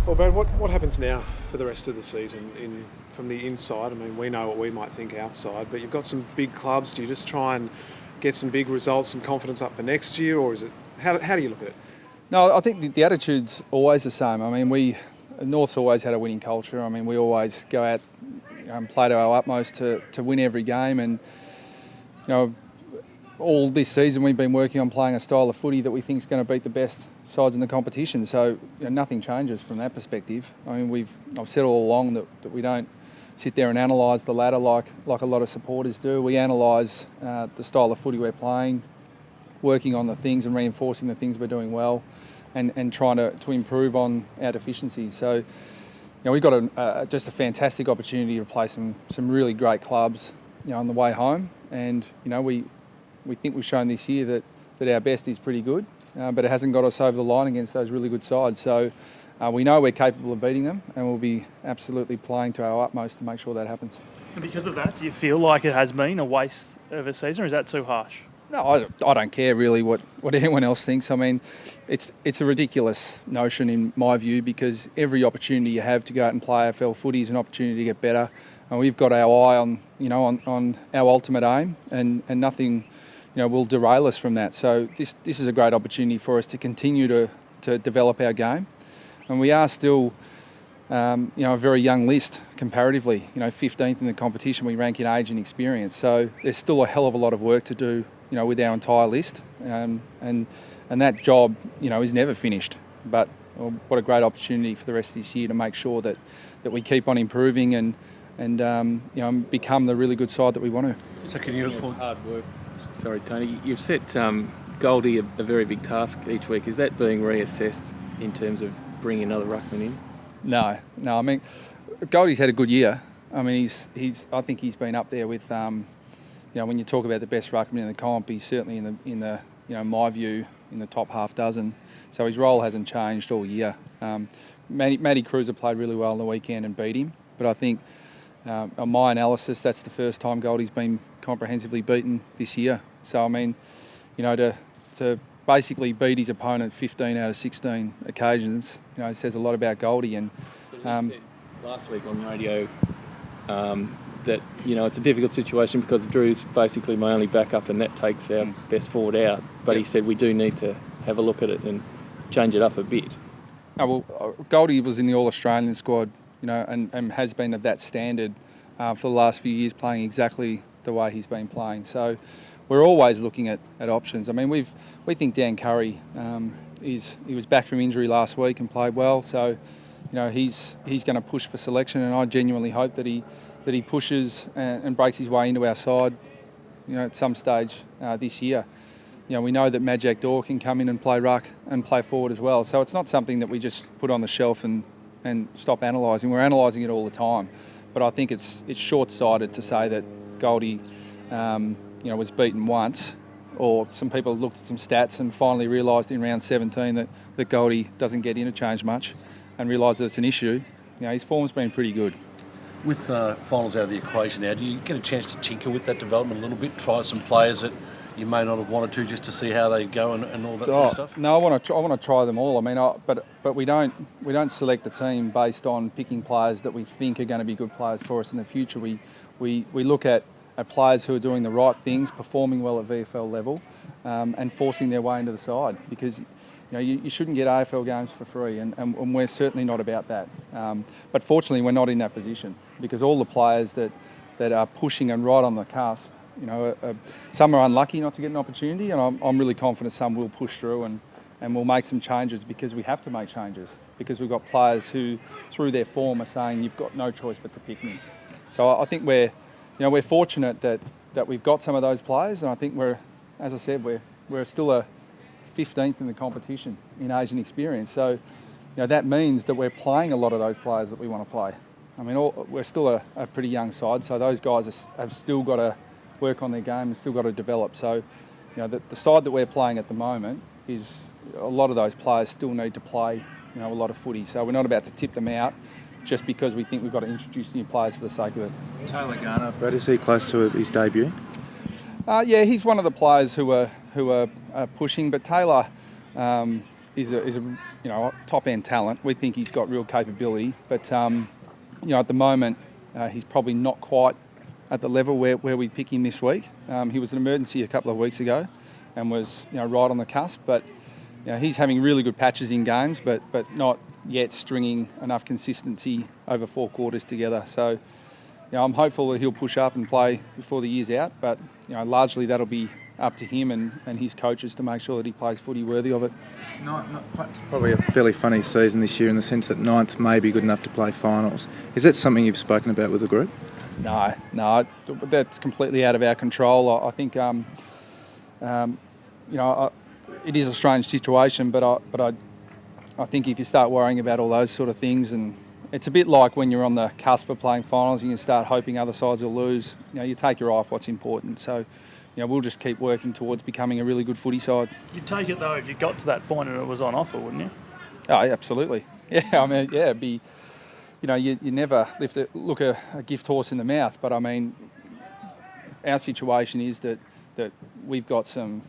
Well, Brad, what happens now for the rest of the season from the inside? I mean, we know what we might think outside, but you've got some big clubs. Do you just try and get some big results, some confidence up for next year, or is it how do you look at it? No, I think the attitude's always the same. I mean, North's always had a winning culture. I mean, we always go out and play to our utmost to win every game, and all this season we've been working on playing a style of footy that we think is going to beat the best sides in the competition. So nothing changes from that perspective. I mean, I've said all along that we don't sit there and analyse the ladder like a lot of supporters do. We analyse the style of footy we're playing, working on the things and reinforcing the things we're doing well, and trying to improve on our deficiencies. So we've got just a fantastic opportunity to play some really great clubs on the way home, and we think we've shown this year that our best is pretty good, but it hasn't got us over the line against those really good sides. So we know we're capable of beating them, and we'll be absolutely playing to our utmost to make sure that happens. And because of that, do you feel like it has been a waste of a season, or is that too harsh? No, I don't care really what anyone else thinks. I mean, it's a ridiculous notion in my view, because every opportunity you have to go out and play AFL footy is an opportunity to get better. And we've got our eye on our ultimate aim, and nothing will derail us from that. So this is a great opportunity for us to continue to develop our game. And we are still a very young list comparatively. 15th in the competition we rank in age and experience. So there's still a hell of a lot of work to do with our entire list, and that job is never finished. But what a great opportunity for the rest of this year to make sure that we keep on improving and become the really good side that we want to. So can you afford hard work? Sorry, Tony. You've set Goldie a very big task each week. Is that being reassessed in terms of bringing another ruckman in? No. I mean, Goldie's had a good year. I mean, I think he's been up there with. When you talk about the best ruckman in the comp, he's certainly in the my view, in the top half dozen. So his role hasn't changed all year. Matty Cruiser played really well on the weekend and beat him, but I think on my analysis, that's the first time Goldie's been comprehensively beaten this year. So I mean, to basically beat his opponent 15 out of 16 occasions, it says a lot about Goldie. And but he said last week on radio that it's a difficult situation because Drew's basically my only backup, and that takes our best forward out. But He said we do need to have a look at it and change it up a bit. Oh, well, Goldie was in the All-Australian squad, and has been of that standard for the last few years, playing exactly the way he's been playing. So we're always looking at options. I mean, we think Dan Curry he was back from injury last week and played well. So he's going to push for selection, and I genuinely hope that he pushes and breaks his way into our side, at some stage this year. We know that Majak Dor can come in and play ruck and play forward as well. So it's not something that we just put on the shelf and stop analysing. We're analysing it all the time. But I think it's short-sighted to say that Goldie, was beaten once, or some people looked at some stats and finally realised in round 17 that Goldie doesn't get interchange much, and realised that it's an issue. His form's been pretty good. With finals out of the equation now, do you get a chance to tinker with that development a little bit, try some players that you may not have wanted to, just to see how they go and all that sort of stuff? No, I want to try them all. I mean, but we don't select the team based on picking players that we think are going to be good players for us in the future. We look at players who are doing the right things, performing well at VFL level, and forcing their way into the side, because you shouldn't get AFL games for free, and we're certainly not about that. But fortunately, we're not in that position, because all the players that are pushing and right on the cusp, some are unlucky not to get an opportunity, and I'm really confident some will push through and we'll make some changes, because we have to make changes, because we've got players who, through their form, are saying you've got no choice but to pick me. So I think we're fortunate that we've got some of those players, and I think as I said, we're still a 15th in the competition in age and experience. So that means that we're playing a lot of those players that we want to play. I mean, we're still a pretty young side, so those guys have still got to work on their game and still got to develop. So the side that we're playing at the moment is a lot of those players still need to play a lot of footy. So we're not about to tip them out just because we think we've got to introduce new players for the sake of it. Taylor Garner, Brad, is he close to his debut? Yeah, he's one of the players who are pushing, but Taylor, is a top end talent. We think he's got real capability, but at the moment he's probably not quite at the level where we pick him this week. He was an emergency a couple of weeks ago, and was right on the cusp. But he's having really good patches in games, but not yet stringing enough consistency over 4 quarters together. So I'm hopeful that he'll push up and play before the year's out. But largely that'll be up to him and his coaches to make sure that he plays footy worthy of it. It's probably a fairly funny season this year in the sense that 9th may be good enough to play finals. Is that something you've spoken about with the group? No, that's completely out of our control. I think, it is a strange situation, but I think if you start worrying about all those sort of things, and it's a bit like when you're on the cusp of playing finals and you start hoping other sides will lose, you take your eye off what's important. So, we'll just keep working towards becoming a really good footy side. You'd take it though if you got to that point and it was on offer, wouldn't you? Oh, absolutely. Yeah, I mean, yeah, it'd be. You never look a gift horse in the mouth, but I mean, our situation is that we've got some,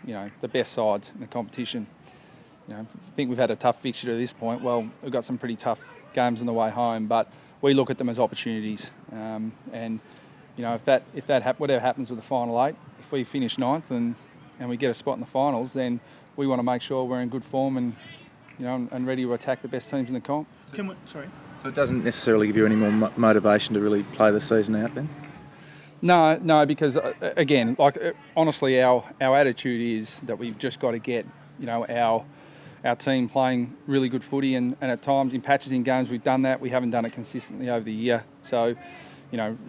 the best sides in the competition. I think we've had a tough fixture to this point. Well, we've got some pretty tough games on the way home, but we look at them as opportunities. And whatever happens with the final 8, if we finish 9th and we get a spot in the finals, then we want to make sure we're in good form and and ready to attack the best teams in the comp. So it doesn't necessarily give you any more motivation to really play the season out then? No, because again, honestly, our attitude is that we've just got to get our team playing really good footy, and at times in patches in games we've done that. We haven't done it consistently over the year. So,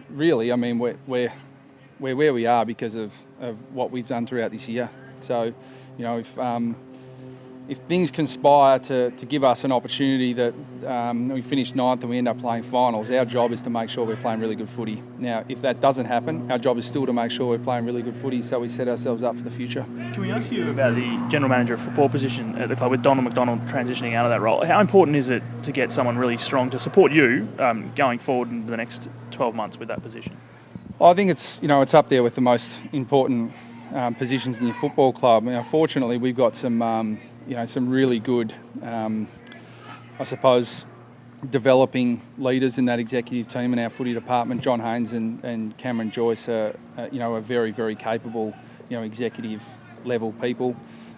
really, I mean, we're where we are because of what we've done throughout this year. So, if things conspire to give us an opportunity that we finish 9th and we end up playing finals, our job is to make sure we're playing really good footy. Now, if that doesn't happen, our job is still to make sure we're playing really good footy so we set ourselves up for the future. Can we ask you about the general manager of football position at the club with Donald McDonald transitioning out of that role? How important is it to get someone really strong to support you going forward in the next 12 months with that position? I think it's up there with the most important positions in your football club. Fortunately, we've got some some really good, I suppose, developing leaders in that executive team in our footy department. John Haynes and Cameron Joyce are very, very capable, executive level people.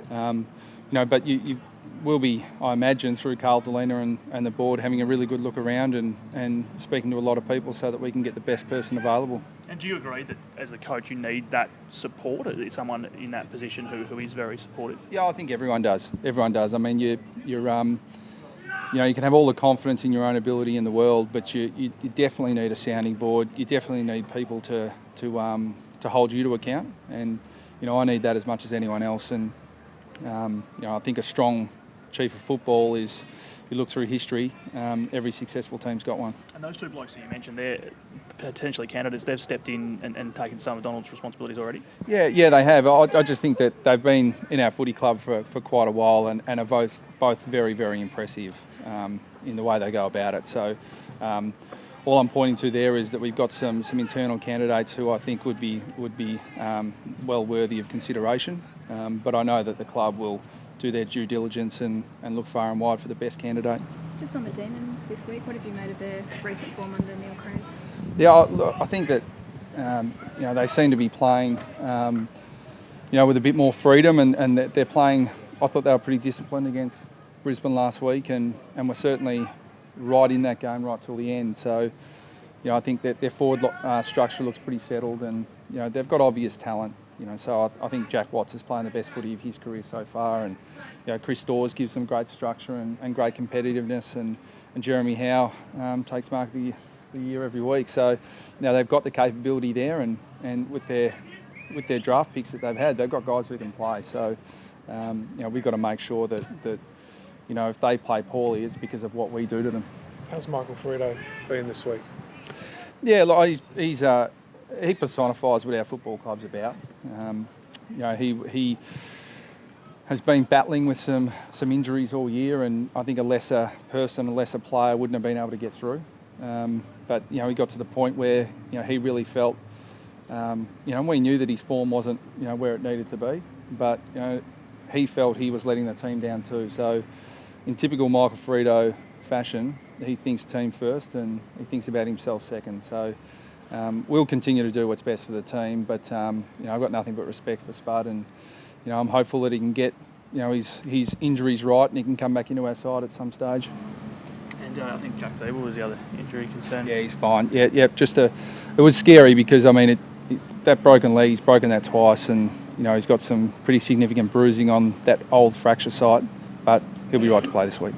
But you will be, I imagine, through Carl Delena and the board, having a really good look around and speaking to a lot of people so that we can get the best person available. And do you agree that as a coach you need that support, someone in that position who is very supportive? Yeah, I think everyone does. Everyone does. I mean, you can have all the confidence in your own ability in the world, but you definitely need a sounding board. You definitely need people to hold you to account, and I need that as much as anyone else. And I think a strong chief of football is. You look through history, every successful team's got one. And those two blokes that you mentioned, they're potentially candidates. They've stepped in and taken some of Donald's responsibilities already. Yeah, they have. I just think that they've been in our footy club for quite a while and are both very, very impressive in the way they go about it. So all I'm pointing to there is that we've got some internal candidates who I think would be well worthy of consideration. But I know that the club will do their due diligence and look far and wide for the best candidate. Just on the Demons this week, what have you made of their recent form under Neil Crane? Yeah, I think that they seem to be playing with a bit more freedom and they're playing. I thought they were pretty disciplined against Brisbane last week and were certainly right in that game right till the end. So I think that their forward structure looks pretty settled and they've got obvious talent. So I think Jack Watts is playing the best footy of his career so far, and Chris Dawes gives them great structure and great competitiveness, and Jeremy Howe takes mark of the year every week. So now they've got the capability there, and with their draft picks that they've had, they've got guys who can play. So we've got to make sure that if they play poorly, it's because of what we do to them. How's Michael Ferrito been this week? Yeah, he's he personifies what our football club's about. He has been battling with some injuries all year, and I think a lesser person, a lesser player wouldn't have been able to get through. But he got to the point where he really felt, we knew that his form wasn't where it needed to be, but he felt he was letting the team down too. So in typical Michael Frito fashion, he thinks team first and he thinks about himself second. So we'll continue to do what's best for the team, but I've got nothing but respect for Spud, and I'm hopeful that he can get his injuries right and he can come back into our side at some stage. And I think Jack Zabel was the other injury concern. Yeah, he's fine. Yeah. It was scary because that broken leg, he's broken that twice, and he's got some pretty significant bruising on that old fracture site, but he'll be right to play this week.